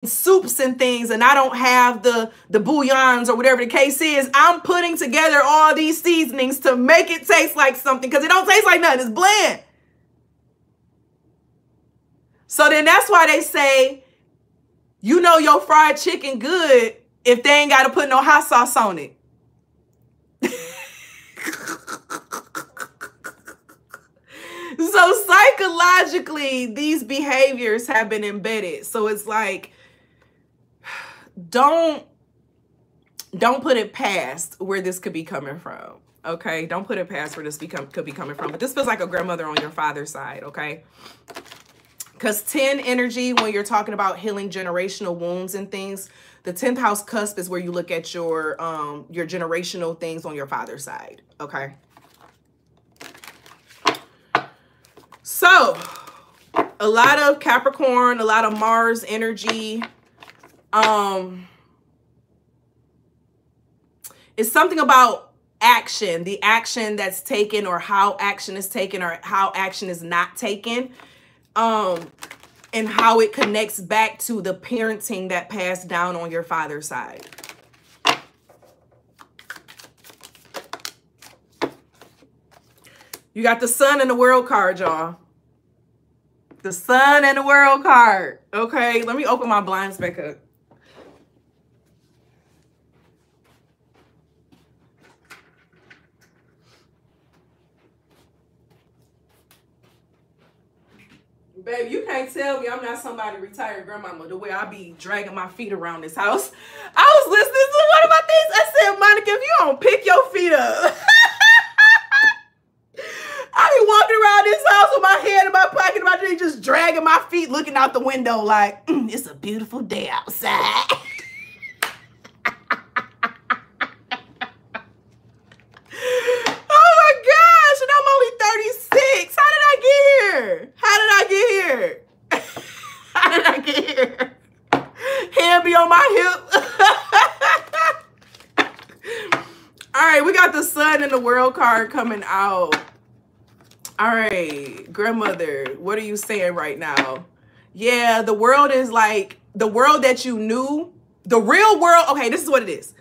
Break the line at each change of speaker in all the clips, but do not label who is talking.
soups and things, and I don't have the bouillons or whatever the case is, I'm putting together all these seasonings to make it taste like something, because it don't taste like nothing. It's bland. So then that's why they say, you know your fried chicken good if they ain't got to put no hot sauce on it. So psychologically, these behaviors have been embedded. So it's like, don't put it past where this could be coming from. Okay, don't put it past where this could be coming from. But this feels like a grandmother on your father's side. Okay, because 10 energy, when you're talking about healing generational wounds and things, the 10th house cusp is where you look at your generational things on your father's side. Okay. So, a lot of Capricorn, a lot of Mars energy. It's something about action, the action that's taken, or how action is taken, or how action is not taken, and how it connects back to the parenting that passed down on your father's side. You got the Sun and the World card, y'all. The Sun and the World card. Okay, let me open my blinds back up. Baby, you can't tell me I'm not somebody retired grandmama the way I be dragging my feet around this house. I was listening to one of my things. I said, Monica, if you don't pick your feet up. I be walking around this house with my hand in my pocket, in my drink, just dragging my feet, looking out the window like, it's a beautiful day outside. Oh my gosh, and I'm only 36. How did I get here? How did I get here? How did I get here? Hand be on my hip. All right, we got the Sun and the World card coming out. All right, grandmother, what are you saying right now? Yeah, the world is like the world that you knew, the real world. Okay, this is what it is.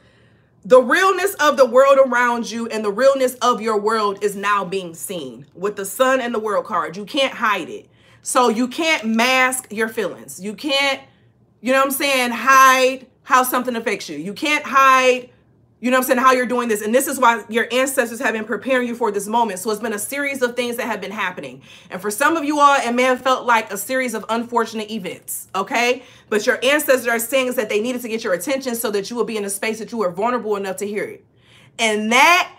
The realness of the world around you and the realness of your world is now being seen with the Sun and the World card. You can't hide it. So you can't mask your feelings. You can't, you know what I'm saying, hide how something affects you. You can't hide, you know what I'm saying, how you're doing this. And this is why your ancestors have been preparing you for this moment. So it's been a series of things that have been happening. And for some of you all, it may have felt like a series of unfortunate events, okay? But your ancestors are saying that they needed to get your attention so that you will be in a space that you are vulnerable enough to hear it. And that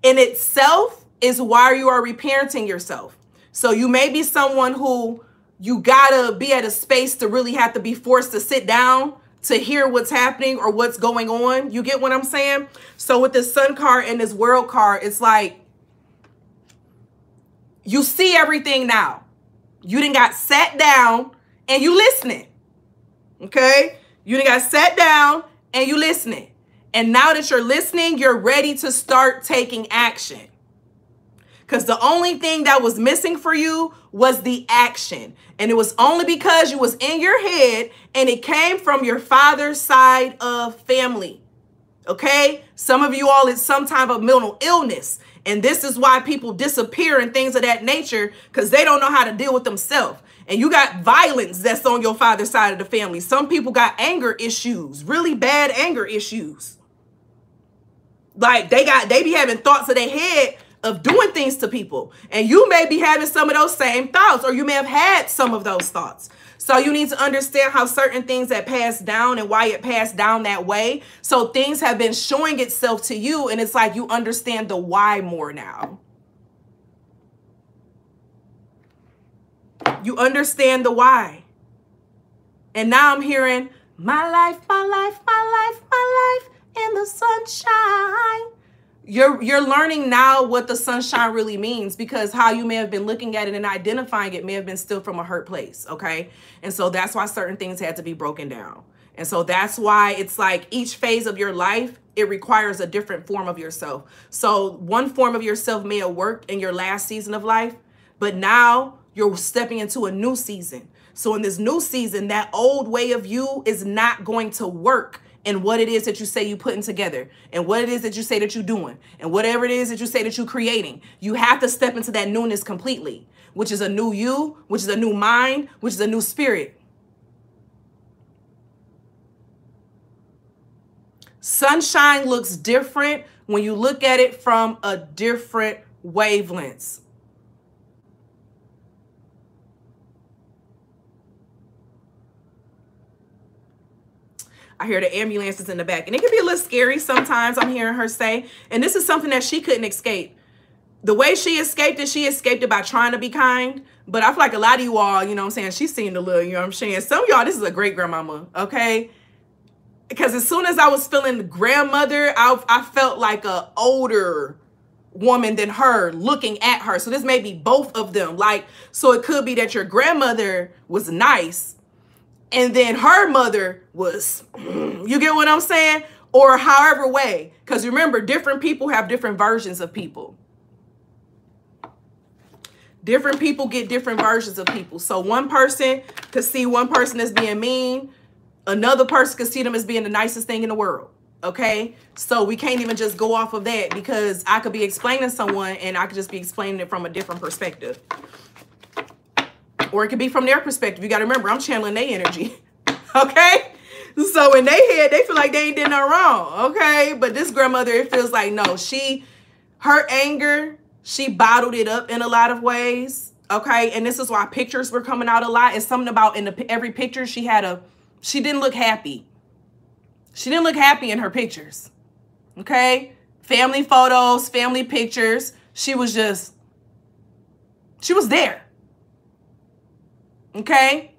in itself is why you are reparenting yourself. So you may be someone who you gotta be at a space to really have to be forced to sit down to hear what's happening or what's going on. You get what I'm saying? So with this Sun card and this World card, it's like you see everything now. You done got sat down and you listening. Okay? You done got sat down and you listening. And now that you're listening, you're ready to start taking action. Because the only thing that was missing for you was the action. And it was only because you was in your head and it came from your father's side of family. Okay? Some of you all, it's some type of mental illness. And this is why people disappear and things of that nature, because they don't know how to deal with themselves. And you got violence that's on your father's side of the family. Some people got anger issues, really bad anger issues. Like they be having thoughts of their head of doing things to people. And you may be having some of those same thoughts, or you may have had some of those thoughts. So you need to understand how certain things that passed down and why it passed down that way. So things have been showing itself to you, and it's like you understand the why more now. You understand the why. And now I'm hearing, my life, my life, my life, my life in the sunshine. You're learning now what the sunshine really means, because how you may have been looking at it and identifying it may have been still from a hurt place, okay? And so that's why certain things had to be broken down. And so that's why it's like each phase of your life, it requires a different form of yourself. So one form of yourself may have worked in your last season of life, but now you're stepping into a new season. So in this new season, that old way of you is not going to work in what it is that you say you putting together and what it is that you say that you're doing and whatever it is that you say that you're creating. You have to step into that newness completely, which is a new you, which is a new mind, which is a new spirit. Sunshine looks different when you look at it from a different wavelength. I hear the ambulances in the back, and it can be a little scary sometimes, I'm hearing her say. And this is something that she couldn't escape. The way she escaped it by trying to be kind. But I feel like a lot of you all, you know what I'm saying, she seemed a little, you know what I'm saying. Some of y'all, this is a great grandmama, okay? Because as soon as I was feeling grandmother, I felt like a older woman than her looking at her. So this may be both of them. Like, so it could be that your grandmother was nice and then her mother was, you get what I'm saying? Or however way. Because remember, different people have different versions of people. Different people get different versions of people. So one person could see one person as being mean. Another person could see them as being the nicest thing in the world. Okay? So we can't even just go off of that, because I could be explaining someone and I could just be explaining it from a different perspective. Or it could be from their perspective. You got to remember, I'm channeling their energy. Okay? So in their head, they feel like they ain't did nothing wrong. Okay? But this grandmother, it feels like, no, her anger, she bottled it up in a lot of ways. Okay? And this is why pictures were coming out a lot. It's something about every picture she didn't look happy. She didn't look happy in her pictures. Okay? Family photos, family pictures. She was there. Okay?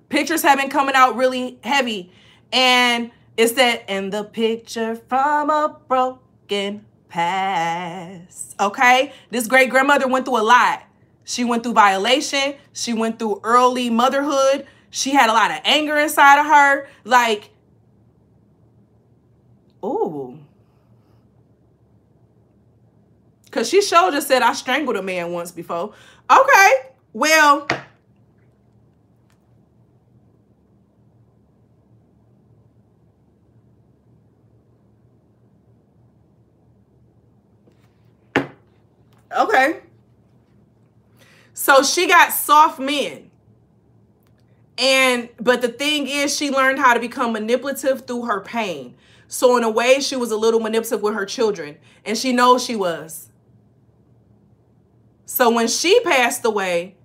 Pictures have been coming out really heavy. And it's that, in the picture from a broken past. Okay? This great grandmother went through a lot. She went through violation. She went through early motherhood. She had a lot of anger inside of her. Like, ooh. Because she showed us, said, I strangled a man once before. Okay. Well, okay. So she got soft men. But the thing is, she learned how to become manipulative through her pain. So in a way, she was a little manipulative with her children. And she knows she was. So when she passed away,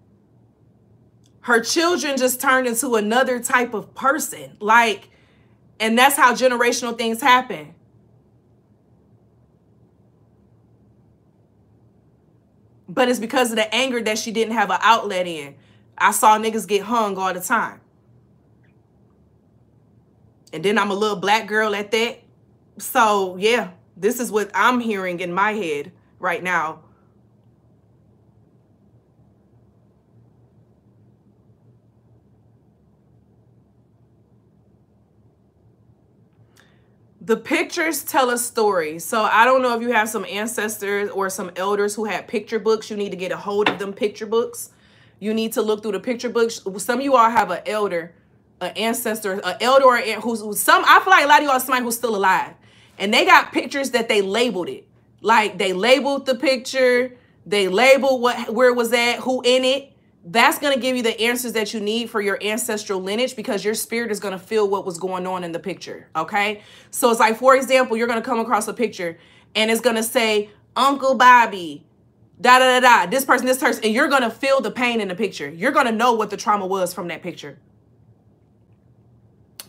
her children just turned into another type of person. Like, and that's how generational things happen. But it's because of the anger that she didn't have an outlet in. I saw niggas get hung all the time. And then I'm a little black girl at that. So, yeah, this is what I'm hearing in my head right now. The pictures tell a story. So I don't know if you have some ancestors or some elders who had picture books. You need to get a hold of them picture books. You need to look through the picture books. Some of you all have an elder, an ancestor, an elder or who's some. I feel like a lot of you all are somebody who's still alive, and they got pictures that they labeled it. Like they labeled the picture, they labeled where it was at, who in it. That's going to give you the answers that you need for your ancestral lineage, because your spirit is going to feel what was going on in the picture. Okay. So it's like, for example, you're going to come across a picture and it's going to say Uncle Bobby, da, da, da, da, this person, and you're going to feel the pain in the picture. You're going to know what the trauma was from that picture,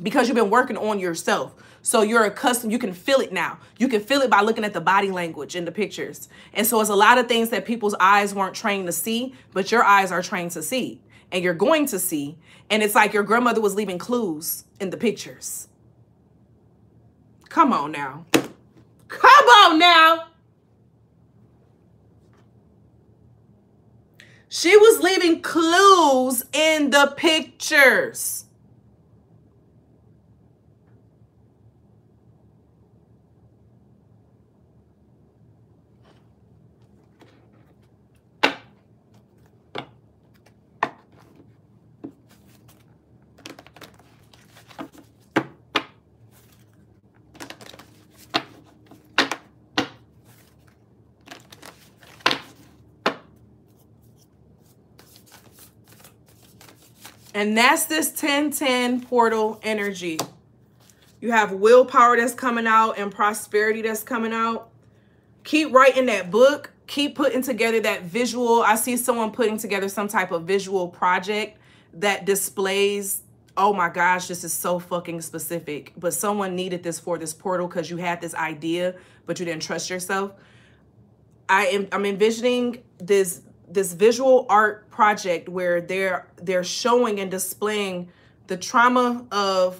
because you've been working on yourself. So you're accustomed, you can feel it now. You can feel it by looking at the body language in the pictures. And so it's a lot of things that people's eyes weren't trained to see, but your eyes are trained to see, and you're going to see. And it's like your grandmother was leaving clues in the pictures. Come on now. Come on now. She was leaving clues in the pictures. And that's this 10-10 portal energy. You have willpower that's coming out and prosperity that's coming out. Keep writing that book. Keep putting together that visual. I see someone putting together some type of visual project that displays, oh my gosh, this is so fucking specific. But someone needed this for this portal because you had this idea, but you didn't trust yourself. I'm envisioning this visual art project where they're showing and displaying the trauma of,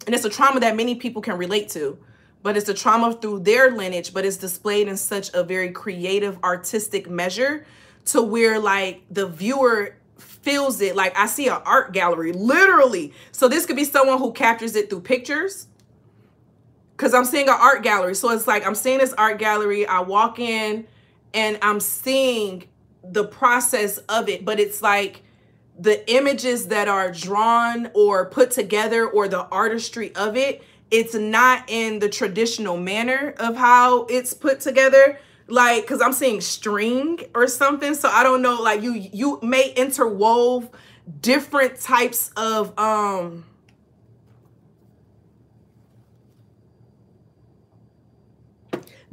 and it's a trauma that many people can relate to, but it's a trauma through their lineage, but it's displayed in such a very creative, artistic measure to where like the viewer feels it. Like I see an art gallery, literally. So this could be someone who captures it through pictures, because I'm seeing an art gallery. So it's like I'm seeing this art gallery. I walk in and I'm seeing the process of it, but it's like the images that are drawn or put together or the artistry of it, it's not in the traditional manner of how it's put together. Like, because I'm seeing string or something. So I don't know, like you may interwove different types of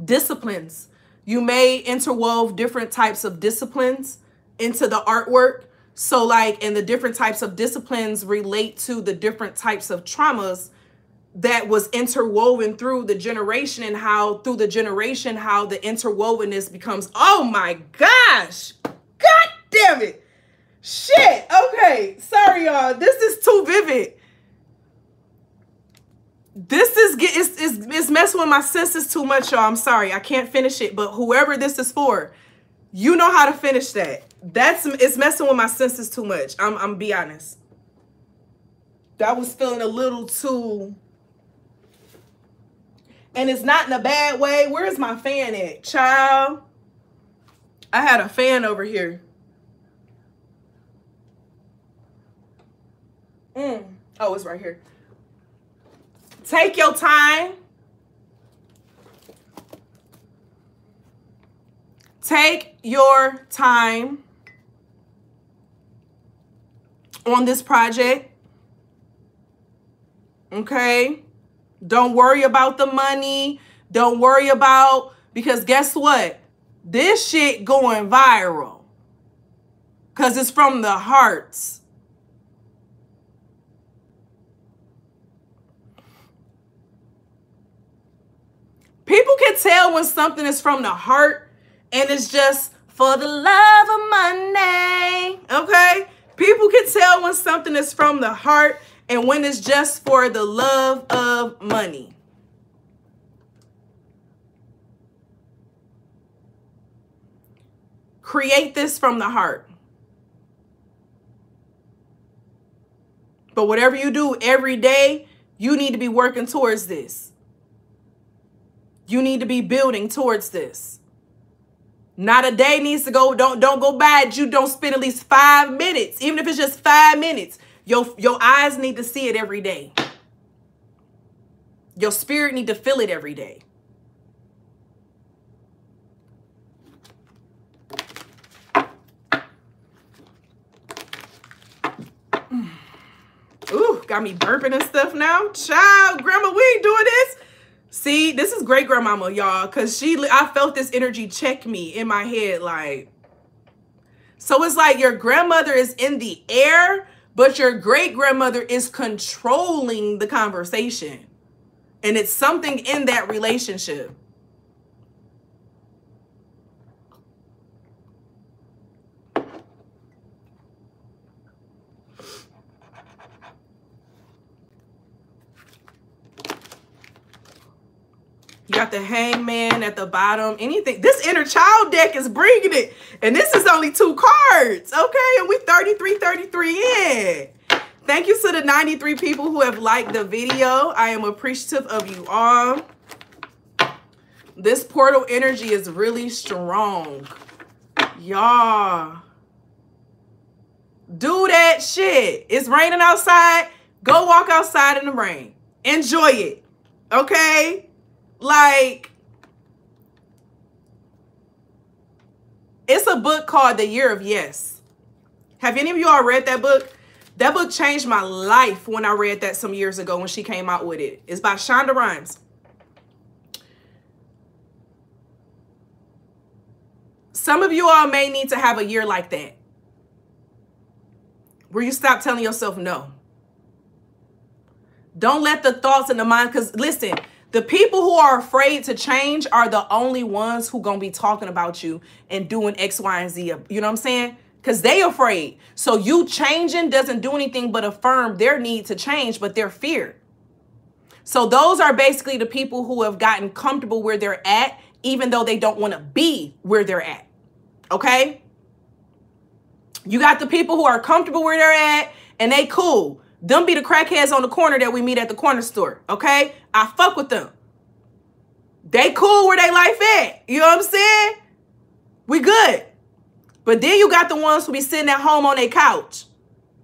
disciplines. You may interwove different types of disciplines into the artwork. So like, and the different types of disciplines relate to the different types of traumas that was interwoven through the generation, and how through the generation, how the interwovenness becomes, oh my gosh, God damn it. Shit. Okay. Sorry, y'all. This is too vivid. This is it's messing with my senses too much, y'all. I'm sorry. I can't finish it, but whoever this is for, you know how to finish that. It's messing with my senses too much. I'm be honest. That was feeling a little too, and it's not in a bad way. Where's my fan at, child? I had a fan over here. Oh, it's right here. Take your time. Take your time on this project. Okay? Don't worry about the money. Don't worry about, because guess what? This shit going viral. Because it's from the hearts. People can tell when something is from the heart and it's just for the love of money. Okay? People can tell when something is from the heart and when it's just for the love of money. Create this from the heart. But whatever you do every day, you need to be working towards this. You need to be building towards this. Not a day needs to go. Don't go by. You don't spend at least 5 minutes, even if it's just 5 minutes. Your eyes need to see it every day. Your spirit need to feel it every day. Ooh, got me burping and stuff now. Child, grandma, we ain't doing this. See, this is great grandmama, y'all, because I felt this energy check me in my head, like. So it's like your grandmother is in the air, but your great grandmother is controlling the conversation. And it's something in that relationship. You got the hangman at the bottom. Anything. This inner child deck is bringing it. And this is only 2 cards. Okay. And we 33 in. Thank you to the 93 people who have liked the video. I am appreciative of you all. This portal energy is really strong. Y'all. Do that shit. It's raining outside. Go walk outside in the rain. Enjoy it. Okay? Like, it's a book called The Year of Yes. Have any of you all read that book? That book changed my life when I read that some years ago when she came out with it. It's by Shonda Rhimes. Some of you all may need to have a year like that, where you stop telling yourself no. Don't let the thoughts in the mind, because listen, the people who are afraid to change are the only ones who gonna be talking about you and doing X, Y, and Z. You know what I'm saying? Because they afraid. So you changing doesn't do anything but affirm their need to change, but their fear. So those are basically the people who have gotten comfortable where they're at, even though they don't want to be where they're at. Okay? You got the people who are comfortable where they're at and they cool. Them be the crackheads on the corner that we meet at the corner store. Okay? I fuck with them. They cool where they life at. You know what I'm saying? We good. But then you got the ones who be sitting at home on their couch,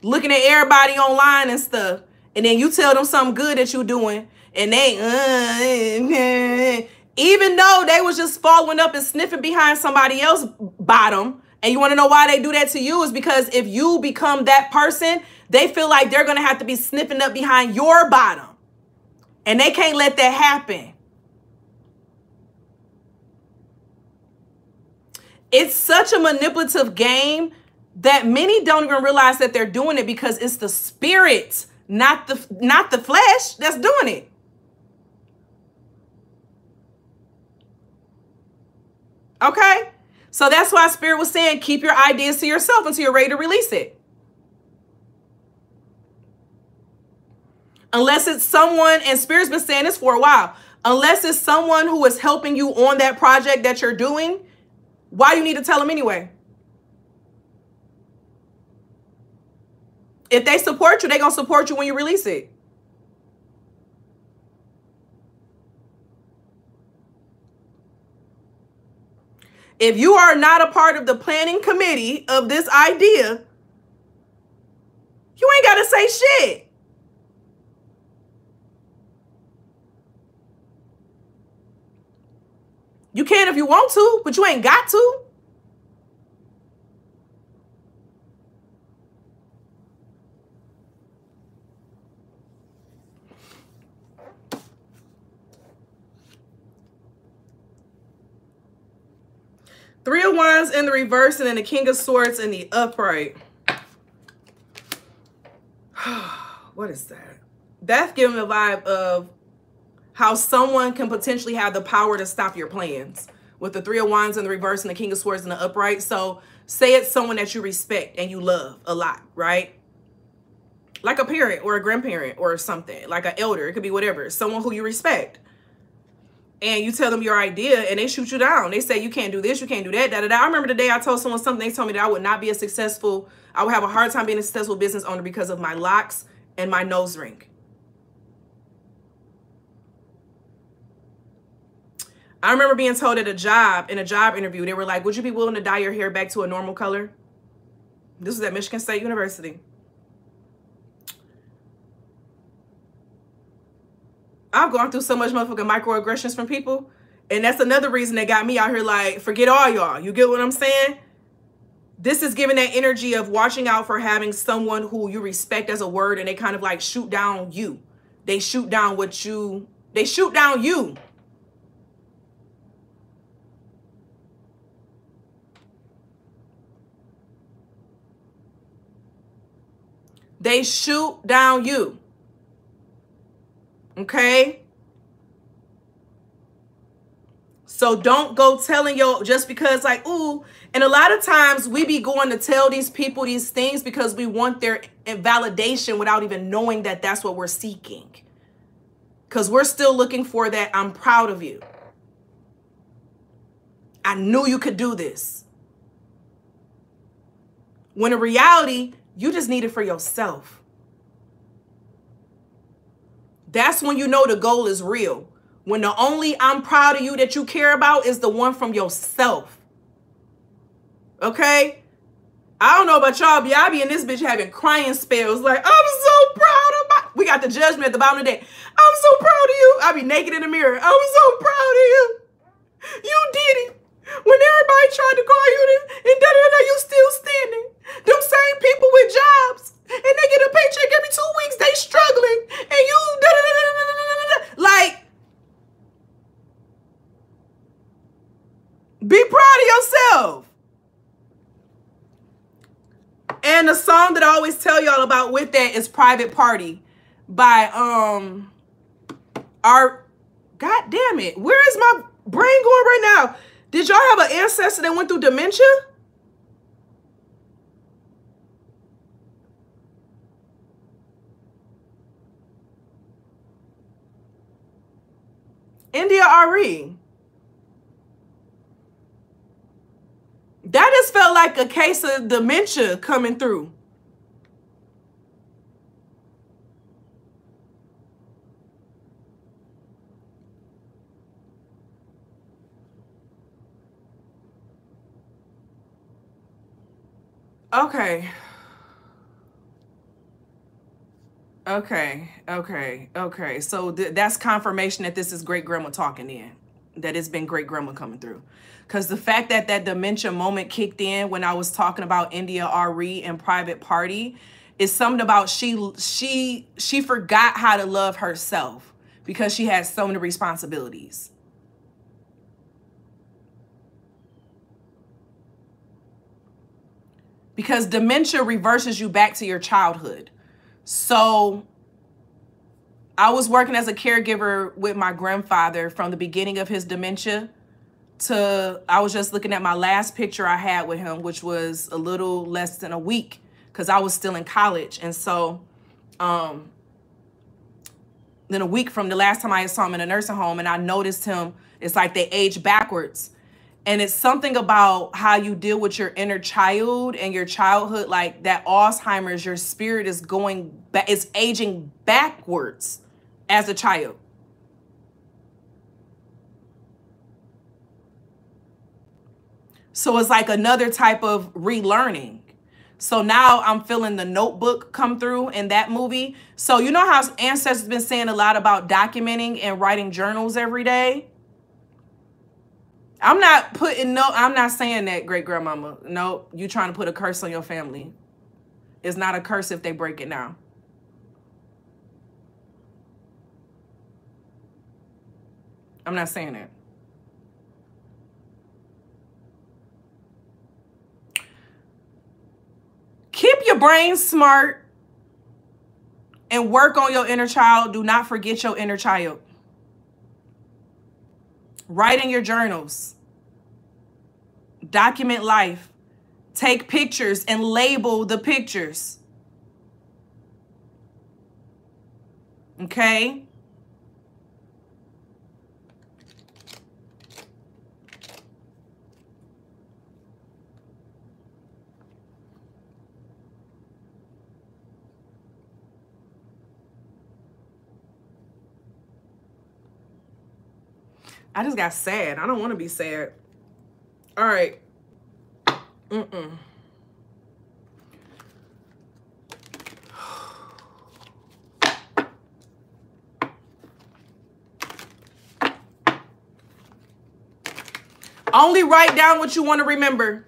looking at everybody online and stuff. And then you tell them something good that you're doing. And they, even though they was just following up and sniffing behind somebody else's bottom. And you want to know why they do that to you? Is because if you become that person, they feel like they're going to have to be sniffing up behind your bottom. And they can't let that happen. It's such a manipulative game that many don't even realize that they're doing it, because it's the spirit, not the flesh, that's doing it. Okay? So that's why Spirit was saying, keep your ideas to yourself until you're ready to release it. Unless it's someone, and Spirit's been saying this for a while, unless it's someone who is helping you on that project that you're doing, why do you need to tell them anyway? If they support you, they're going to support you when you release it. If you are not a part of the planning committee of this idea, you ain't got to say shit. You can if you want to, but you ain't got to. Three of Wands in the reverse and then the King of Swords in the upright. What is that? That's giving a vibe of how someone can potentially have the power to stop your plans with the Three of Wands in the reverse and the King of Swords in the upright. So say it's someone that you respect and you love a lot, right? Like a parent or a grandparent or something, like an elder. It could be whatever. Someone who you respect. And you tell them your idea and they shoot you down. They say, you can't do this, you can't do that, da, da, da. I remember the day I told someone something, they told me that I would not be a successful, I would have a hard time being a successful business owner because of my locks and my nose ring. I remember being told at a job, in a job interview, they were like, would you be willing to dye your hair back to a normal color? This was at Michigan State University. I've gone through so much motherfucking microaggressions from people. And that's another reason that got me out here like, forget all y'all. You get what I'm saying? This is giving that energy of watching out for having someone who you respect as a word and they kind of like shoot down you. They shoot down what you, they shoot down you. They shoot down you. Okay? So don't go telling just because like, ooh, and a lot of times we be going to tell these people these things because we want their validation without even knowing that that's what we're seeking. Because we're still looking for that, I'm proud of you. I knew you could do this. When in reality, you just need it for yourself. That's when you know the goal is real. When the only I'm proud of you that you care about is the one from yourself. Okay? I don't know about y'all, but I be in this bitch having crying spells. Like, I'm so proud of my... We got the judgment at the bottom of the day. I'm so proud of you. I be naked in the mirror. I'm so proud of you. You did it. When everybody tried to call you this, and da-da-da, you still standing. Them same people with jobs, and they get a paycheck every 2 weeks, they struggling, and you da-da-da-da-da-da-da-da. Like, be proud of yourself. And the song that I always tell y'all about with that is Private Party by our, God damn it, where is my brain going right now? Did y'all have an ancestor that went through dementia? India Ari. That just felt like a case of dementia coming through. Okay. Okay. So that's confirmation that this is great grandma talking in. That it's been great grandma coming through. Because the fact that that dementia moment kicked in when I was talking about India Ari and Private Party is something about she forgot how to love herself because she had so many responsibilities. Because dementia reverses you back to your childhood. So I was working as a caregiver with my grandfather from the beginning of his dementia to, I was just looking at my last picture I had with him, which was a little less than a week because I was still in college. And so then a week from the last time I saw him in a nursing home, and I noticed him, it's like they age backwards. And it's something about how you deal with your inner child and your childhood, like that Alzheimer's, your spirit is going back, it's aging backwards as a child. So it's like another type of relearning. So now I'm feeling The Notebook come through in that movie. So you know how Ancestor's been saying a lot about documenting and writing journals every day? I'm not saying that, great grandmama. No, you trying to put a curse on your family. It's not a curse if they break it now. I'm not saying that. Keep your brain smart and work on your inner child. Do not forget your inner child. Write in your journals. Document life. Take pictures and label the pictures. Okay? I just got sad. I don't want to be sad. All right. Only write down what you want to remember.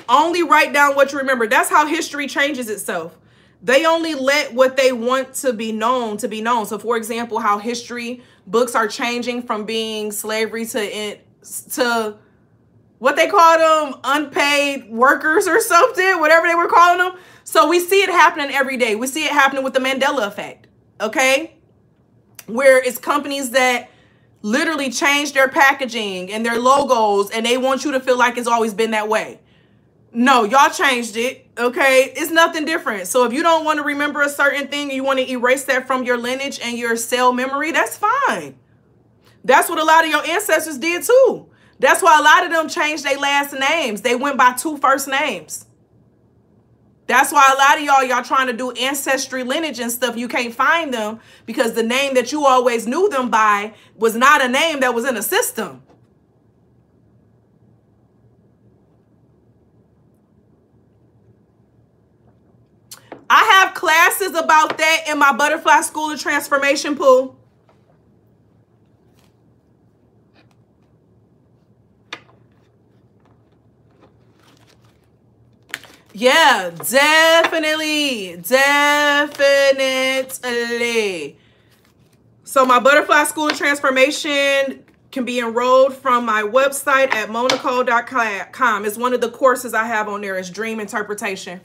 Only write down what you remember. That's how history changes itself. They only let what they want to be known to be known. So, for example, how history books are changing from being slavery to what they call them, unpaid workers or something, whatever they were calling them. So we see it happening every day. We see it happening with the Mandela effect, okay? Where it's companies that literally change their packaging and their logos, and they want you to feel like it's always been that way. No, y'all changed it, okay? It's nothing different. So if you don't want to remember a certain thing, you want to erase that from your lineage and your cell memory, that's fine. That's what a lot of your ancestors did too. That's why a lot of them changed their last names. They went by 2 first names. That's why a lot of y'all trying to do ancestry lineage and stuff, you can't find them because the name that you always knew them by was not a name that was in a system. I have classes about that in my Butterfly School of Transformation pool. Yeah, definitely. Definitely. So my Butterfly School of Transformation can be enrolled from my website at monicole.com. It's one of the courses I have on there is dream interpretation.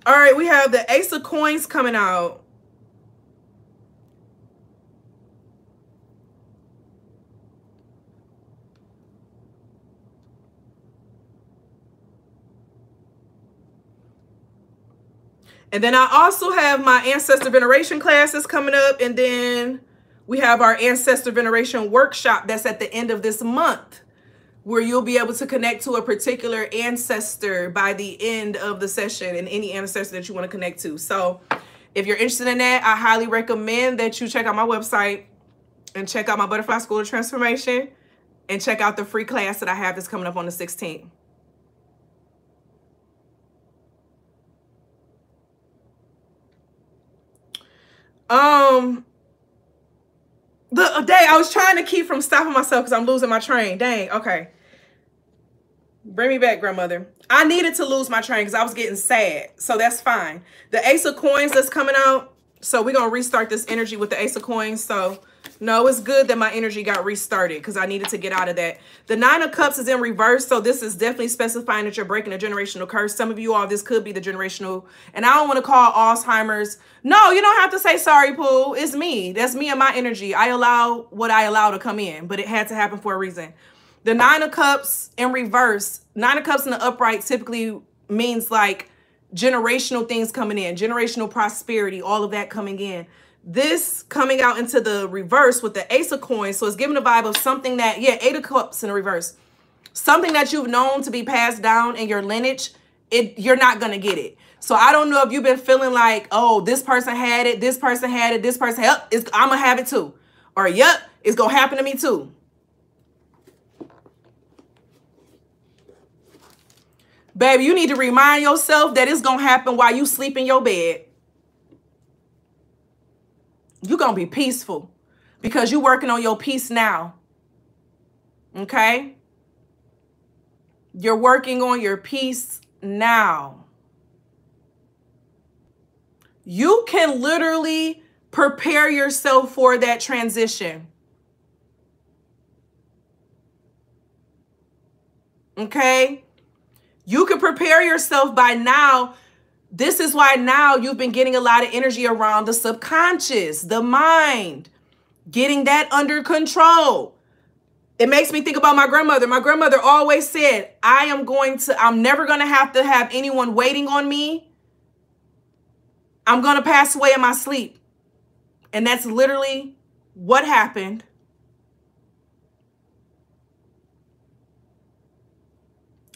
All right, we have the Ace of Coins coming out. And then I also have my Ancestor Veneration classes coming up. And then we have our Ancestor Veneration workshop that's at the end of this month, where you'll be able to connect to a particular ancestor by the end of the session and any ancestor that you want to connect to. So if you're interested in that, I highly recommend that you check out my website and check out my Butterfly School of Transformation and check out the free class that I have that's coming up on the 16th. The day I was trying to keep from stopping myself because I'm losing my train. Dang, okay. Bring me back, grandmother. I needed to lose my train because I was getting sad. So that's fine. The Ace of Coins that's coming out. So we're going to restart this energy with the Ace of Coins. So no, it's good that my energy got restarted because I needed to get out of that. The Nine of Cups is in reverse. So this is definitely specifying that you're breaking a generational curse. Some of you all, this could be the generational. And I don't want to call Alzheimer's. No, you don't have to say sorry, Pooh. It's me. That's me and my energy. I allow what I allow to come in. But it had to happen for a reason. The Nine of Cups in reverse. Nine of Cups in the upright typically means like generational things coming in. Generational prosperity. All of that coming in. This coming out into the reverse with the Ace of Coins. So it's giving a vibe of something that, yeah, Eight of Cups in the reverse. Something that you've known to be passed down in your lineage, you're not going to get it. So I don't know if you've been feeling like, oh, this person had it, this person had it, this person, yep, I'm going to have it too. Or, yep, it's going to happen to me too. Baby, you need to remind yourself that it's going to happen while you sleep in your bed. You're going to be peaceful because you're working on your peace now. Okay? You're working on your peace now. You can literally prepare yourself for that transition. Okay? You can prepare yourself by now. This is why now you've been getting a lot of energy around the subconscious, the mind, getting that under control. It makes me think about my grandmother. My grandmother always said, I'm never going to have anyone waiting on me. I'm going to pass away in my sleep. And that's literally what happened.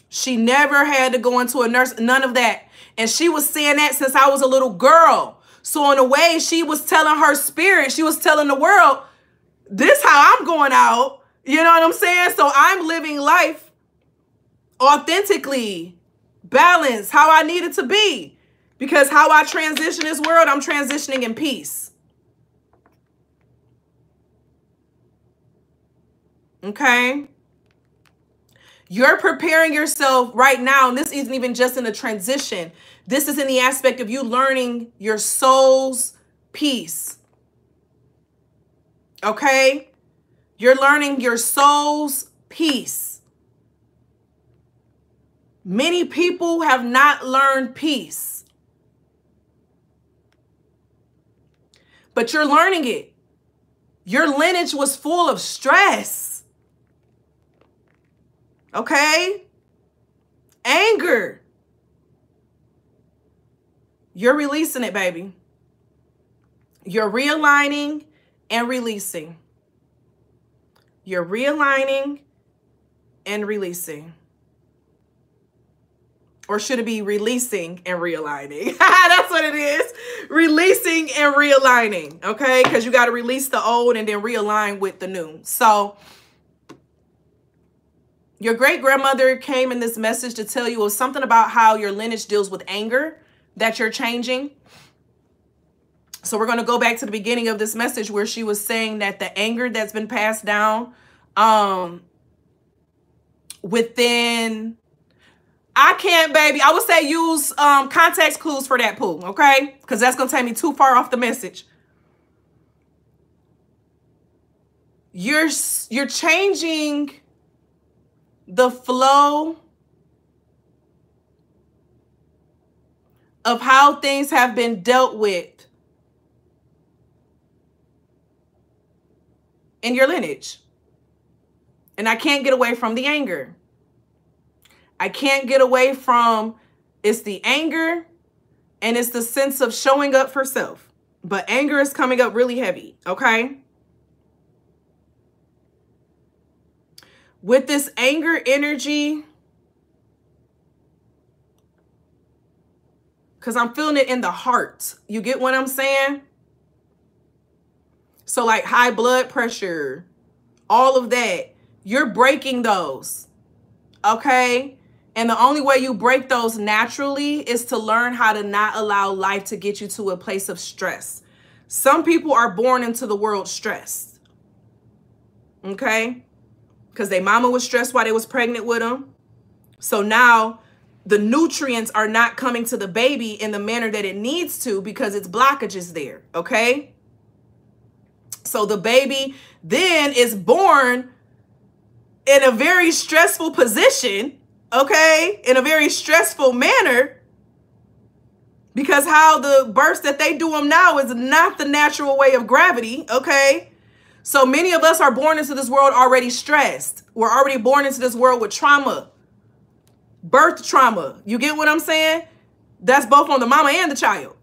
She never had to go into a nurse, none of that. And she was saying that since I was a little girl. So in a way, she was telling her spirit, she was telling the world, this how I'm going out. You know what I'm saying? So I'm living life authentically, balanced, how I need it to be. Because how I transition this world, I'm transitioning in peace. Okay? You're preparing yourself right now, and this isn't even just in the transition. This is in the aspect of you learning your soul's peace. Okay? You're learning your soul's peace. Many people have not learned peace. But you're learning it. Your lineage was full of stress. Okay? Anger. You're releasing it, baby. You're realigning and releasing. You're realigning and releasing. Or should it be releasing and realigning? That's what it is. Releasing and realigning. Okay? Because you got to release the old and then realign with the new. So your great-grandmother came in this message to tell you something about how your lineage deals with anger that you're changing. So we're going to go back to the beginning of this message where she was saying that the anger that's been passed down within, I can't, baby. I would say use context clues for that, Pooh, okay? Because that's going to take me too far off the message. You're changing the flow of how things have been dealt with in your lineage. And I can't get away from the anger. I can't get away from, it's the anger and it's the sense of showing up for self. But anger is coming up really heavy, okay? With this anger energy, because I'm feeling it in the heart. You get what I'm saying? So like high blood pressure, all of that, you're breaking those, okay? And the only way you break those naturally is to learn how to not allow life to get you to a place of stress. Some people are born into the world stressed, okay? Because their mama was stressed while they was pregnant with them. So now the nutrients are not coming to the baby in the manner that it needs to because it's blockages there, okay? So the baby then is born in a very stressful position, okay? In a very stressful manner because how the births that they do them now is not the natural way of gravity, okay? So many of us are born into this world already stressed. We're already born into this world with trauma, birth trauma. You get what I'm saying? That's both on the mama and the child.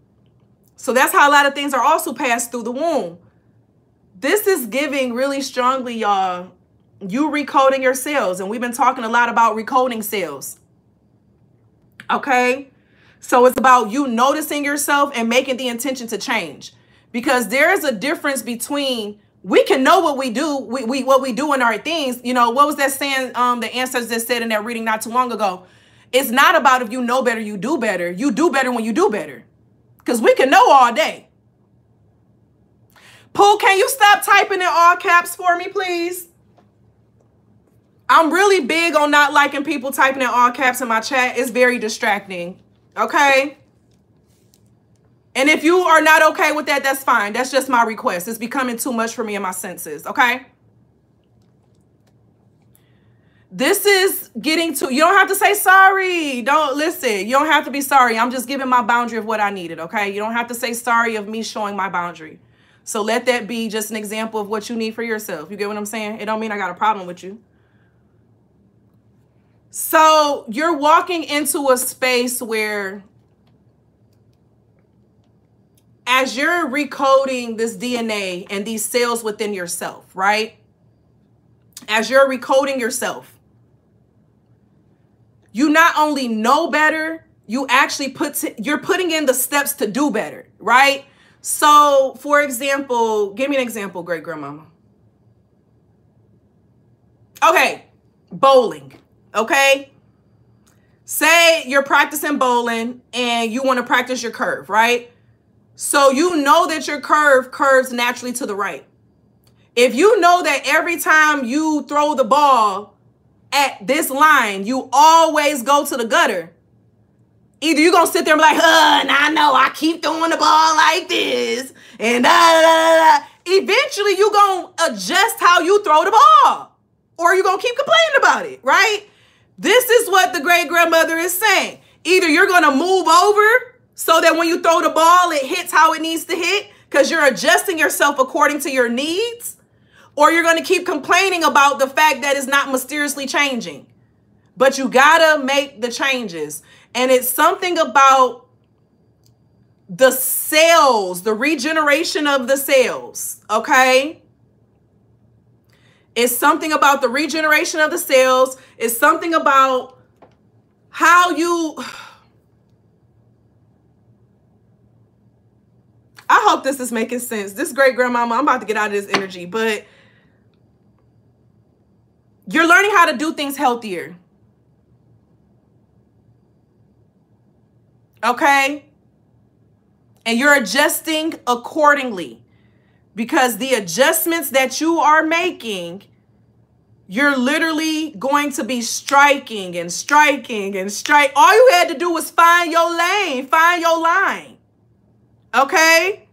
So that's how a lot of things are also passed through the womb. This is giving really strongly, y'all, you recoding your cells. And we've been talking a lot about recoding cells. Okay? So it's about you noticing yourself and making the intention to change. Because there is a difference between, we can know what we do, what we do in our things. You know, what was that saying the Ancestor said in that reading not too long ago? It's not about if you know better, you do better. You do better when you do better. Because we can know all day. Pooh, can you stop typing in all caps for me, please? I'm really big on not liking people typing in all caps in my chat. It's very distracting. Okay? And if you are not okay with that, that's fine. That's just my request. It's becoming too much for me and my senses. Okay? This is getting to, you don't have to say sorry. Don't listen. You don't have to be sorry. I'm just giving my boundary of what I needed. Okay? You don't have to say sorry of me showing my boundary. So let that be just an example of what you need for yourself. You get what I'm saying? It don't mean I got a problem with you. So you're walking into a space where as you're recoding this DNA and these cells within yourself, right? As you're recoding yourself, you not only know better, you actually you're putting in the steps to do better, right? So, for example, give me an example, great grandmama. Okay, bowling, okay? Say you're practicing bowling and you want to practice your curve, right? So you know that your curve curves naturally to the right. If you know that every time you throw the ball at this line, you always go to the gutter, either you're going to sit there and be like, and I know I keep throwing the ball like this. And eventually you're going to adjust how you throw the ball. Or you're going to keep complaining about it, right? This is what the great grandmother is saying. Either you're going to move over so that when you throw the ball, it hits how it needs to hit because you're adjusting yourself according to your needs. Or you're going to keep complaining about the fact that it's not mysteriously changing. But you got to make the changes. And it's something about the cells, the regeneration of the cells, okay? It's something about the regeneration of the cells. It's something about how you... I hope this is making sense. This great grandmama, I'm about to get out of this energy, but you're learning how to do things healthier. Okay? And you're adjusting accordingly because the adjustments that you are making You're literally going to be striking and striking and strike. All you had to do was find your lane, find your line. Okay?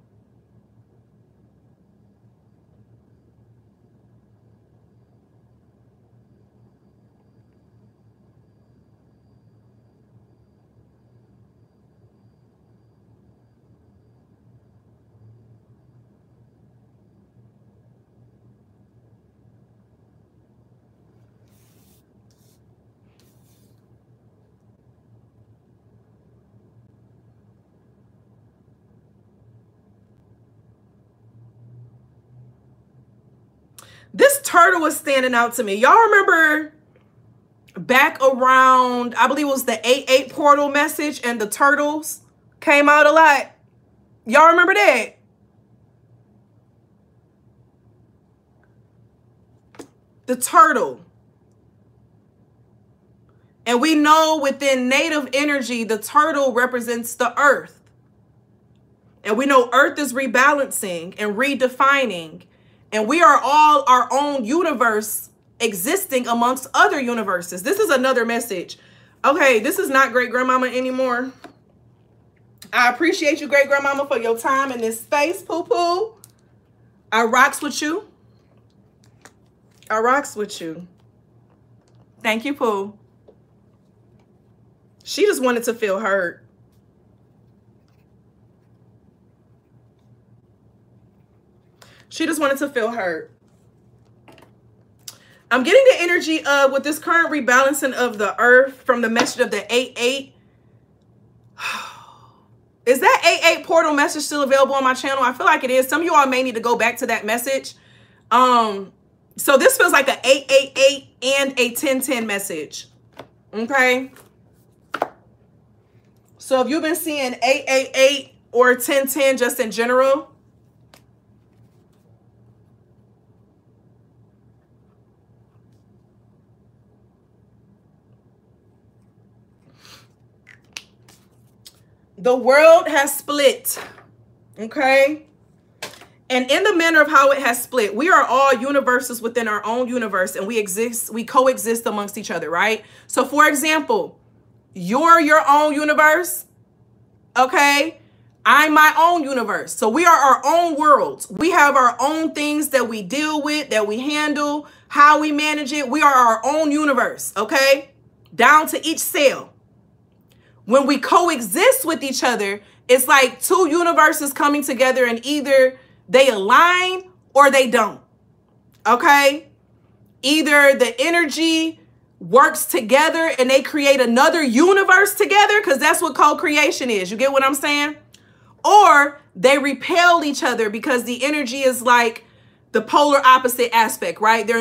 This turtle was standing out to me. Y'all remember back around, I believe it was the 8-8 portal message and the turtles came out a lot. Y'all remember that? The turtle. And we know within native energy, the turtle represents the earth. And we know earth is rebalancing and redefining. And we are all our own universe existing amongst other universes. This is another message. Okay, this is not great grandmama anymore. I appreciate you, great grandmama, for your time in this space, poo-poo. I rocks with you. I rocks with you. Thank you, Pooh. She just wanted to feel heard. She just wanted to feel heard. I'm getting the energy of, with this current rebalancing of the earth from the message of the 8-8. Is that 8-8 portal message still available on my channel? I feel like it is. Some of you all may need to go back to that message. So this feels like a 8-8-8 and a 10-10 message. Okay. So if you've been seeing 8-8-8 or 10-10 just in general, the world has split, okay? And in the manner of how it has split, we are all universes within our own universe, and we coexist amongst each other, right? So for example, you're your own universe, okay? I'm my own universe. So we are our own worlds. We have our own things that we deal with, that we handle, how we manage it. We are our own universe, okay? Down to each cell. When we coexist with each other, it's like two universes coming together, and either they align or they don't, okay? Either the energy works together and they create another universe together, because that's what co-creation is. You get what I'm saying? Or they repel each other because the energy is like the polar opposite aspect, right? They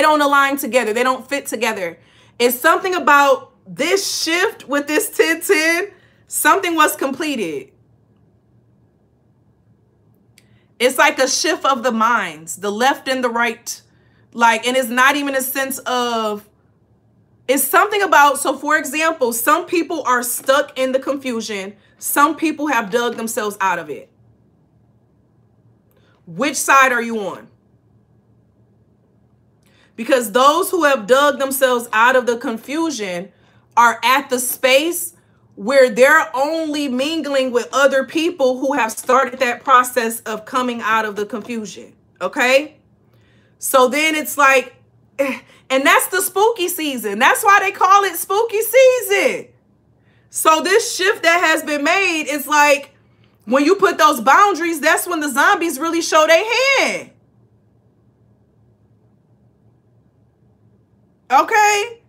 don't align together. They don't fit together. It's something about this shift with this 10-10, something was completed. It's like a shift of the minds, the left and the right. Like, and it's not even a sense of, it's something about, so for example, some people are stuck in the confusion. Some people have dug themselves out of it. Which side are you on? Because those who have dug themselves out of the confusion are at the space where they're only mingling with other people who have started that process of coming out of the confusion. Okay? So then it's like, and that's the spooky season. That's why they call it spooky season. So this shift that has been made is like, when you put those boundaries, that's when the zombies really show their hand. Okay?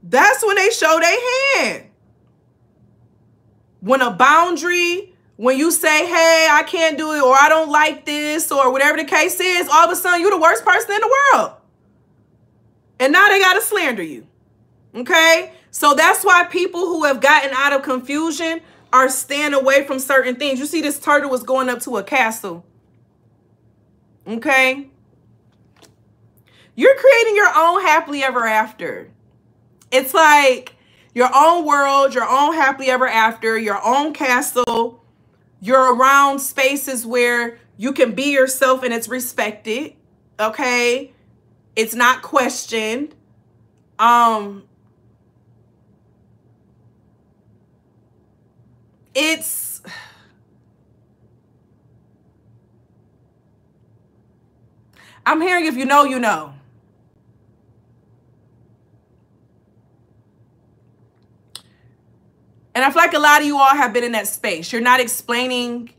That's when they show their hand. When a boundary, when you say, hey, I can't do it, or I don't like this, or whatever the case is, all of a sudden you're the worst person in the world. And now they got to slander you. Okay? So that's why people who have gotten out of confusion are staying away from certain things. You see, this turtle was going up to a castle. Okay? You're creating your own happily ever after. It's like your own world, your own happily ever after, your own castle. You're around spaces where you can be yourself and it's respected. Okay? It's not questioned. It's I'm hearing if you know, you know. And I feel like a lot of you all have been in that space. You're not explaining.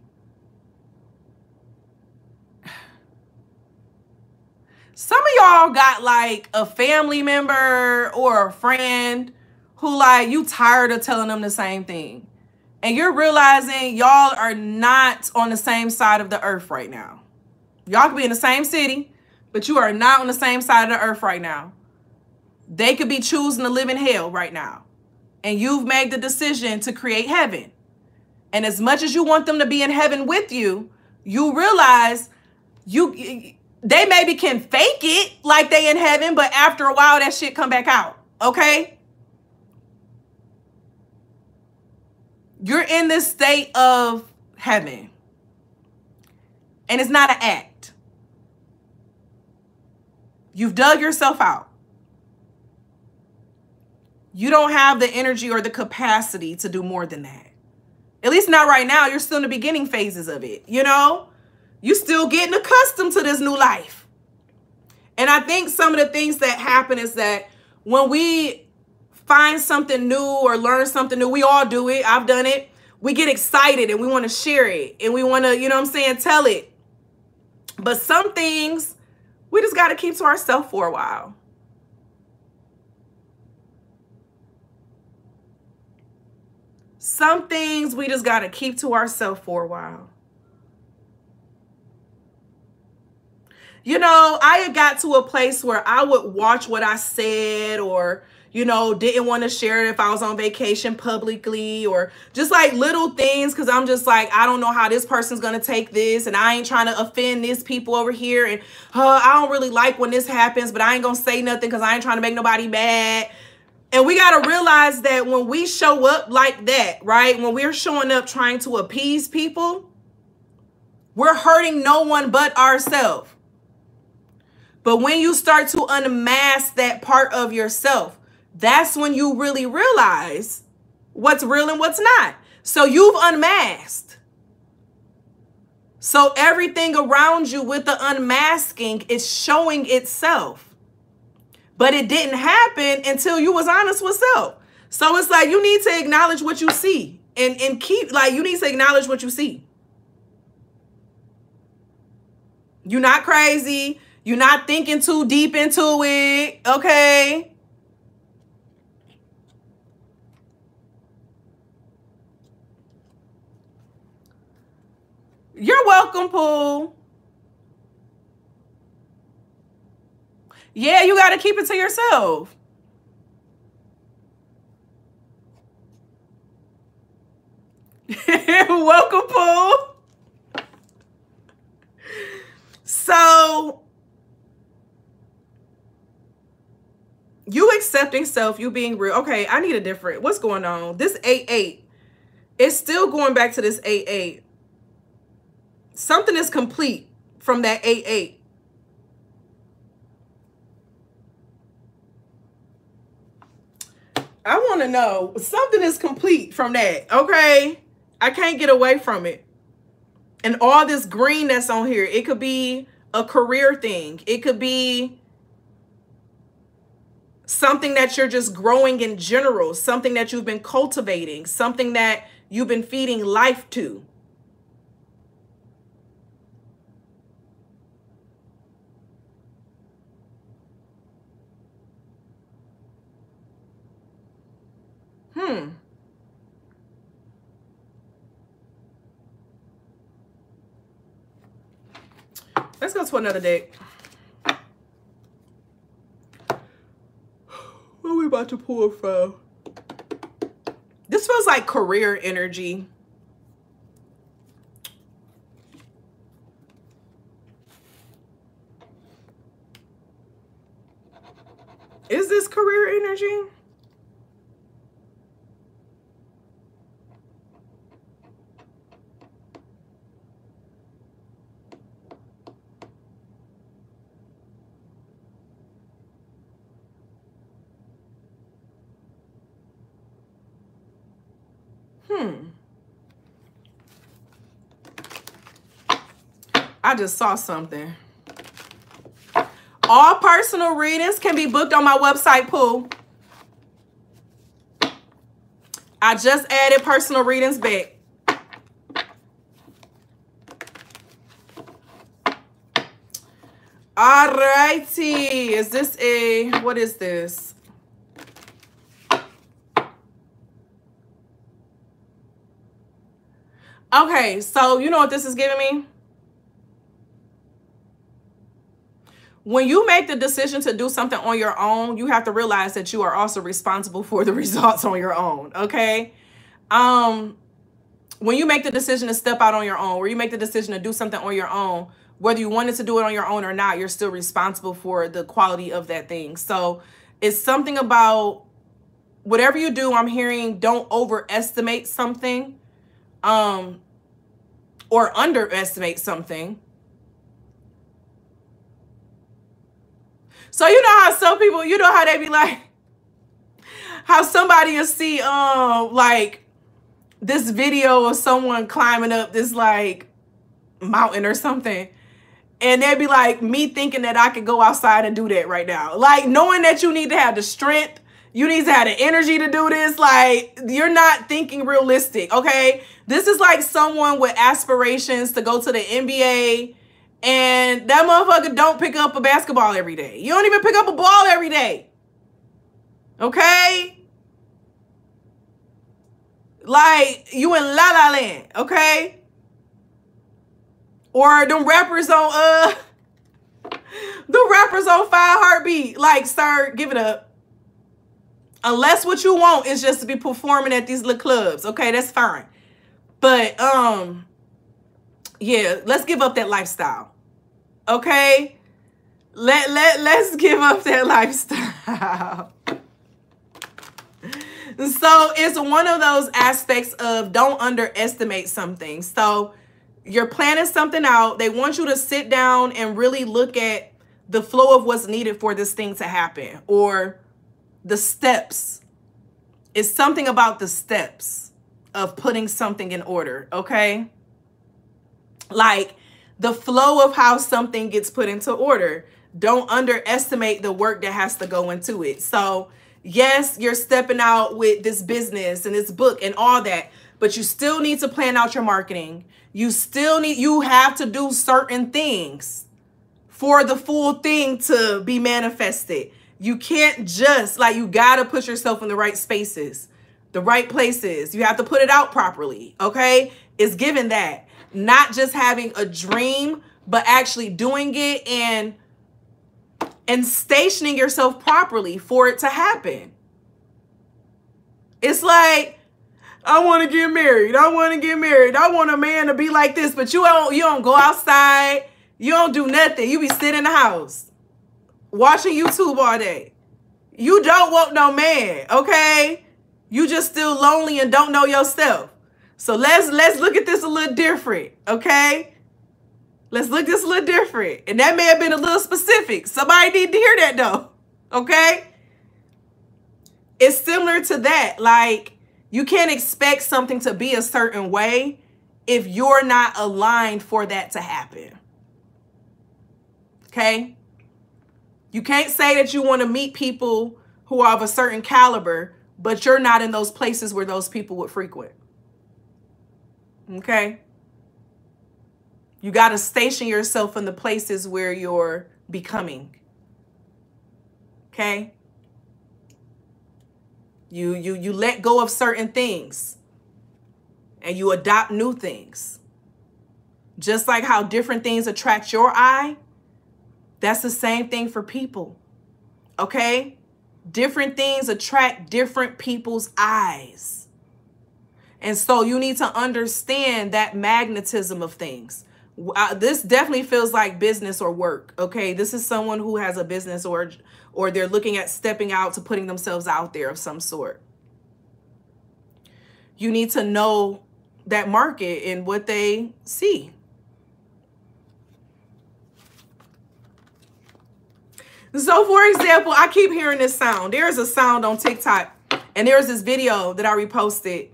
Some of y'all got like a family member or a friend who like you tired of telling them the same thing. And you're realizing y'all are not on the same side of the earth right now. Y'all could be in the same city, but you are not on the same side of the earth right now. They could be choosing to live in hell right now. And you've made the decision to create heaven. And as much as you want them to be in heaven with you, you realize they maybe can fake it like they in heaven, but after a while that shit come back out. Okay? You're in this state of heaven. And it's not an act. You've dug yourself out. You don't have the energy or the capacity to do more than that. At least not right now. You're still in the beginning phases of it. You know, you're still getting accustomed to this new life. And I think some of the things that happen is that when we find something new or learn something new, we all do it. I've done it. We get excited and we want to share it and we want to, you know what I'm saying, tell it. But some things we just got to keep to ourselves for a while. Some things we just got to keep to ourselves for a while. You know, I had got to a place where I would watch what I said or, you know, didn't want to share it if I was on vacation publicly or just like little things because I'm just like, I don't know how this person's going to take this and I ain't trying to offend these people over here. And I don't really like when this happens, but I ain't going to say nothing because I ain't trying to make nobody mad. And we got to realize that when we show up like that, right, when we're showing up trying to appease people, we're hurting no one but ourselves. But when you start to unmask that part of yourself, that's when you really realize what's real and what's not. So you've unmasked. So everything around you with the unmasking is showing itself. But it didn't happen until you was honest with self. So it's like you need to acknowledge what you see and keep like you need to acknowledge what you see. You're not crazy. You're not thinking too deep into it. Okay. You're welcome, Pooh. Yeah, you got to keep it to yourself. Welcome, Pooh. So, you accepting self, you being real. Okay, I need a different. What's going on? This 8-8. It's still going back to this 8-8. Something is complete from that 8-8. I want to know. Something is complete from that, okay? I can't get away from it. And all this green that's on here, it could be a career thing. It could be something that you're just growing in general, something that you've been cultivating, something that you've been feeding life to. Let's go to another deck. What are we about to pull from? This feels like career energy. Is this career energy? I just saw something. All personal readings can be booked on my website, Pooh. I just added personal readings back. All righty. Is this a, what is this? Okay, so you know what this is giving me? When you make the decision to do something on your own, you have to realize that you are also responsible for the results on your own, okay? When you make the decision to step out on your own, or you make the decision to do something on your own, whether you wanted to do it on your own or not, you're still responsible for the quality of that thing. So it's something about whatever you do, I'm hearing don't overestimate something, or underestimate something. So you know how some people, you know how they be like, how somebody will see like this video of someone climbing up this like mountain or something, and they'd be like, me thinking that I could go outside and do that right now. Like knowing that you need to have the strength, you need to have the energy to do this. Like you're not thinking realistic, okay? This is like someone with aspirations to go to the NBA, and that motherfucker don't pick up a basketball every day. You don't even pick up a ball every day. Okay? Like, you in La La Land, okay? Or them rappers on, the rappers on 5 Heartbeat. Like, sir, give it up. Unless what you want is just to be performing at these little clubs. Okay, that's fine. But, yeah, let's give up that lifestyle. Okay? Let's give up that lifestyle. So it's one of those aspects of don't underestimate something. So you're planning something out. They want you to sit down and really look at the flow of what's needed for this thing to happen, or the steps. It's something about the steps of putting something in order, okay? Like the flow of how something gets put into order. Don't underestimate the work that has to go into it. So yes, you're stepping out with this business and this book and all that, but you still need to plan out your marketing. You have to do certain things for the full thing to be manifested. You can't just, like, you got to put yourself in the right spaces, the right places. You have to put it out properly, okay? It's given that. Not just having a dream, but actually doing it and stationing yourself properly for it to happen. It's like, I want to get married. I want to get married. I want a man to be like this, but you don't go outside. You don't do nothing. You be sitting in the house watching YouTube all day. You don't want no man, okay? You just still lonely and don't know yourself. So let's look at this a little different, okay? Let's look at this a little different. And that may have been a little specific. Somebody need to hear that though, okay? It's similar to that. Like, you can't expect something to be a certain way if you're not aligned for that to happen. Okay? You can't say that you want to meet people who are of a certain caliber, but you're not in those places where those people would frequent. Okay? You got to station yourself in the places where you're becoming. Okay? You let go of certain things and you adopt new things. Just like how different things attract your eye, that's the same thing for people. Okay? Different things attract different people's eyes. And so you need to understand that magnetism of things. This definitely feels like business or work. Okay? This is someone who has a business or they're looking at stepping out to putting themselves out there of some sort. You need to know that market and what they see. So, for example, I keep hearing this sound. There's a sound on TikTok, and there's this video that I reposted.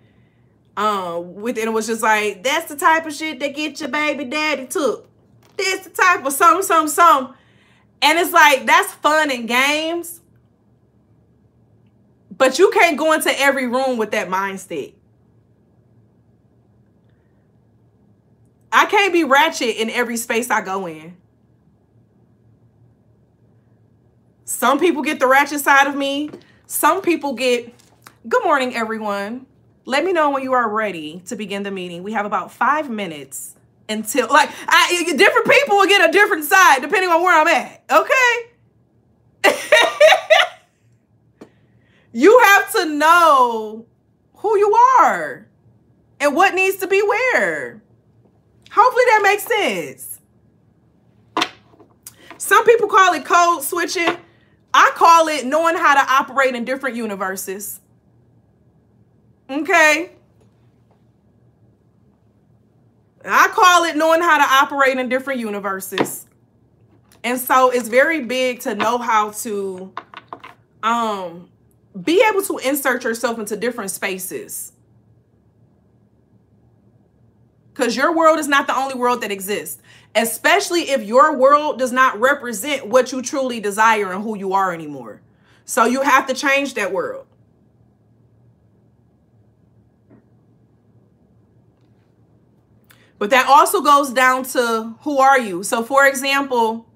with it, it was just like, that's the type of shit that get your baby daddy took. That's the type of some. And it's like, that's fun and games. But you can't go into every room with that mindset. I can't be ratchet in every space I go in. Some people get the ratchet side of me. Some people get, good morning, everyone. Let me know when you are ready to begin the meeting. We have about 5 minutes until, like, different people will get a different side depending on where I'm at, okay? You have to know who you are and what needs to be where. Hopefully that makes sense. Some people call it code switching. I call it knowing how to operate in different universes. Okay? I call it knowing how to operate in different universes. And so it's very big to know how to be able to insert yourself into different spaces. Because your world is not the only world that exists. Especially if your world does not represent what you truly desire and who you are anymore. So you have to change that world. But that also goes down to who are you? So for example,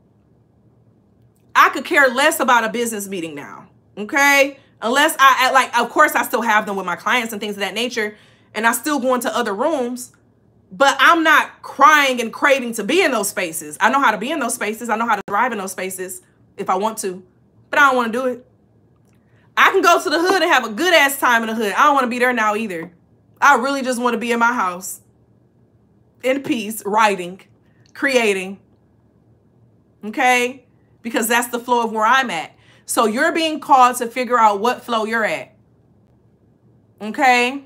I could care less about a business meeting now. Okay? Unless of course I still have them with my clients and things of that nature. And I still go into other rooms. But I'm not crying and craving to be in those spaces. I know how to be in those spaces. I know how to thrive in those spaces if I want to. But I don't want to do it. I can go to the hood and have a good ass time in the hood. I don't want to be there now either. I really just want to be in my house. In peace, writing, creating. Okay? Because that's the flow of where I'm at. So you're being called to figure out what flow you're at. Okay?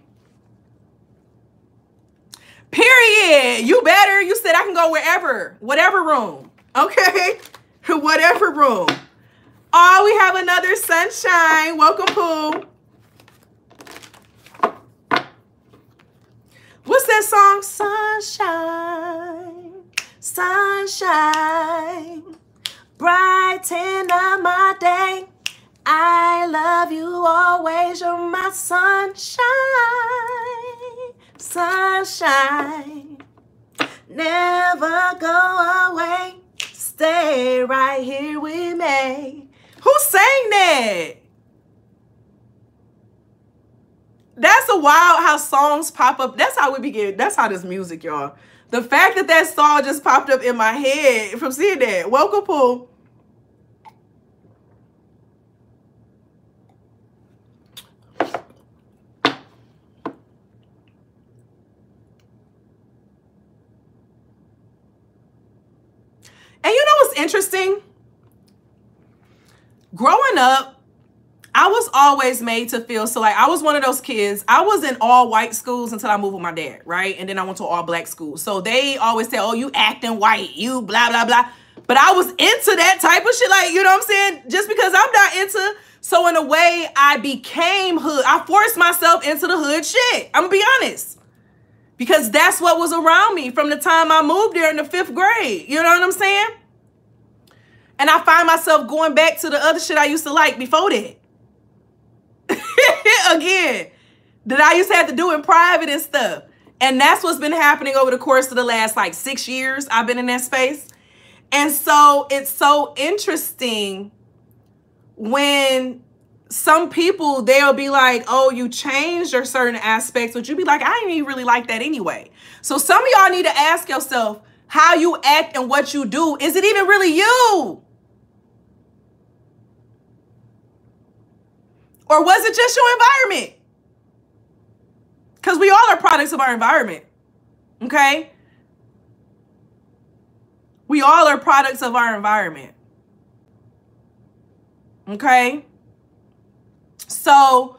Period. You better. You said I can go wherever. Whatever room. Okay? Whatever room. Oh, we have another sunshine. Welcome, Pooh. What's that song? Sunshine. Sunshine. Brighten up my day. I love you always. You're my sunshine. Sunshine, never go away. Stay right here with me. Who sang that? That's a wild how songs pop up. That's how we begin. That's how this music, y'all. The fact that that song just popped up in my head from seeing that. Welcome, Pooh. And you know what's interesting? Growing up, I was always made to feel, so like I was one of those kids. I was in all white schools until I moved with my dad, right? And then I went to all black schools. So they always say, oh, you acting white, you blah, blah, blah. But I was into that type of shit. Like, you know what I'm saying? Just because I'm not into. So in a way, I became hood. I forced myself into the hood shit. I'm gonna be honest. Because that's what was around me from the time I moved there in the 5th grade. You know what I'm saying? And I find myself going back to the other shit I used to like before that. Again, that I used to have to do in private and stuff. And that's what's been happening over the course of the last like 6 years I've been in that space. And so it's so interesting when some people, they'll be like, oh, you changed your certain aspects, but you be like, I didn't even really like that anyway. So some of y'all need to ask yourself how you act and what you do. Is it even really you? Or was it just your environment? Because we all are products of our environment. Okay? We all are products of our environment. Okay? So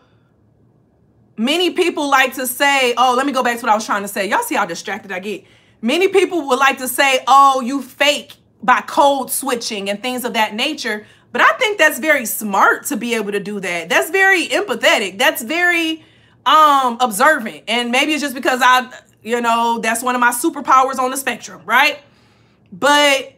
many people like to say, oh, let me go back to what I was trying to say. Y'all see how distracted I get. Many people would like to say, oh, you fake by code switching and things of that nature. But I think that's very smart to be able to do that. That's very empathetic. That's very observant. And maybe it's just because you know, that's one of my superpowers on the spectrum, right? But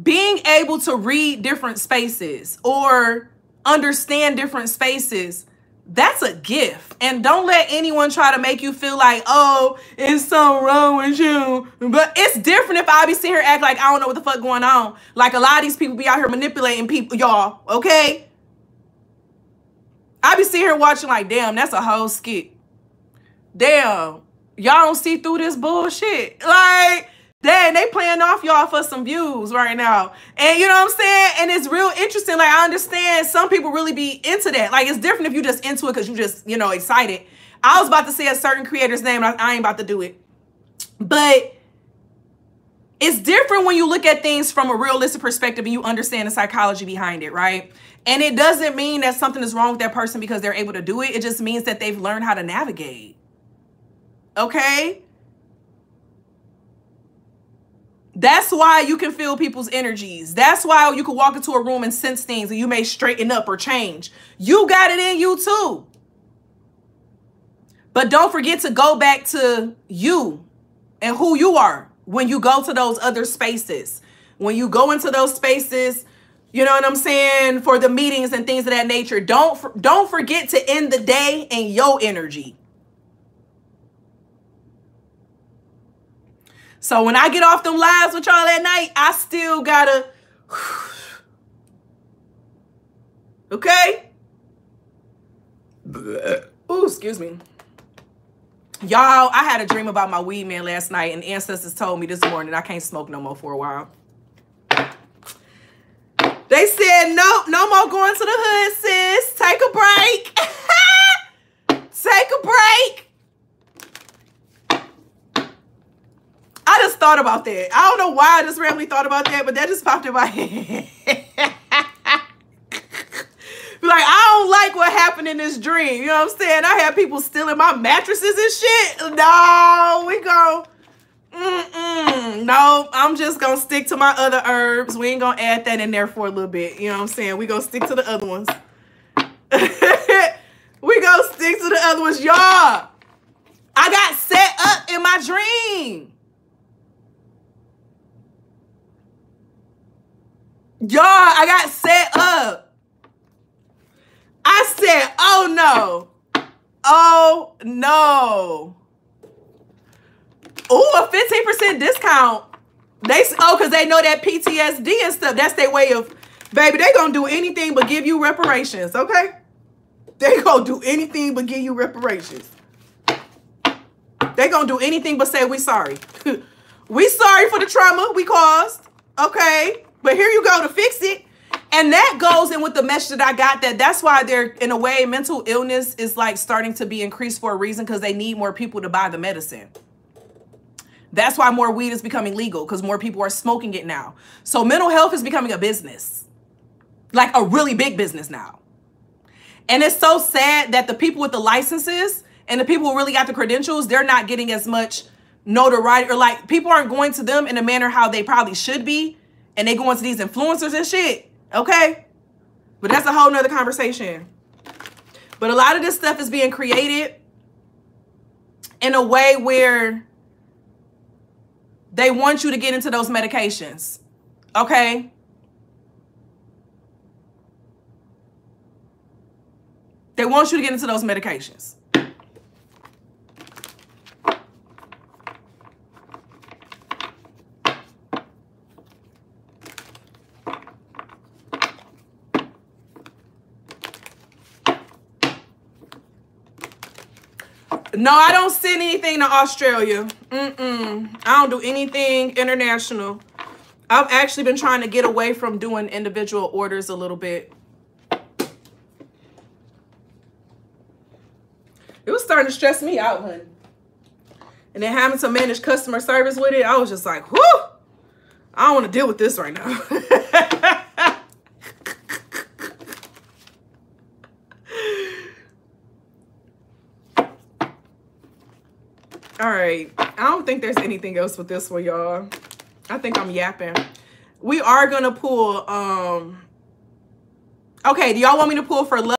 being able to read different spaces or understand different spaces, that's a gift. And don't let anyone try to make you feel like, oh, it's something wrong with you. But it's different if I be sitting here act like I don't know what the fuck going on. Like a lot of these people be out here manipulating people, y'all, okay? I be sitting here watching like, damn, that's a whole skit. Damn, y'all don't see through this bullshit. Like, dang, they playing off y'all for some views right now. And you know what I'm saying? And it's real interesting. Like, I understand some people really be into that. Like, it's different if you just into it because you just, you know, excited. I was about to say a certain creator's name. I ain't about to do it. But it's different when you look at things from a realistic perspective and you understand the psychology behind it, right? And it doesn't mean that something is wrong with that person because they're able to do it. It just means that they've learned how to navigate. Okay? That's why you can feel people's energies. That's why you can walk into a room and sense things and you may straighten up or change. You got it in you too. But don't forget to go back to you and who you are when you go to those other spaces. When you go into those spaces, you know what I'm saying, for the meetings and things of that nature, don't forget to end the day in your energy. So when I get off them lives with y'all at night, I still gotta, okay? Ooh, excuse me. Y'all, I had a dream about my weed man last night, and Ancestors told me this morning I can't smoke no more for a while. They said, nope, no more going to the hood, sis. Take a break. Take a break. I just thought about that. I don't know why I just randomly thought about that, but that just popped in my head. Like, I don't like what happened in this dream. You know what I'm saying? I had people stealing my mattresses and shit. No, we go. No, I'm just going to stick to my other herbs. We ain't going to add that in there for a little bit. You know what I'm saying? We going to stick to the other ones. We going to stick to the other ones. Y'all, I got set up in my dream. Y'all, I got set up. I said, oh no. Oh no. Ooh, a 15% discount. Because they know that PTSD and stuff. That's their way of, baby, they gonna do anything but give you reparations, okay? They gonna do anything but give you reparations. They gonna do anything but say we sorry. We sorry for the trauma we caused, okay? But here you go to fix it. And that goes in with the message that I got, that's why they're, in a way, mental illness is like starting to be increased for a reason, because they need more people to buy the medicine. That's why more weed is becoming legal, because more people are smoking it now. So mental health is becoming a business, like a really big business now. And it's so sad that the people with the licenses and the people who really got the credentials, they're not getting as much notoriety, or like people aren't going to them in a manner how they probably should be. And they go into these influencers and shit. Okay? But that's a whole nother conversation. But a lot of this stuff is being created in a way where they want you to get into those medications. Okay? They want you to get into those medications. No, I don't send anything to Australia. I don't do anything international. I've actually been trying to get away from doing individual orders a little bit. It was starting to stress me out, honey. And then having to manage customer service with it, I was just like, whoo! I don't want to deal with this right now. All right, I don't think there's anything else with this one, y'all. I think I'm yapping. We are gonna pull, okay, do y'all want me to pull for love?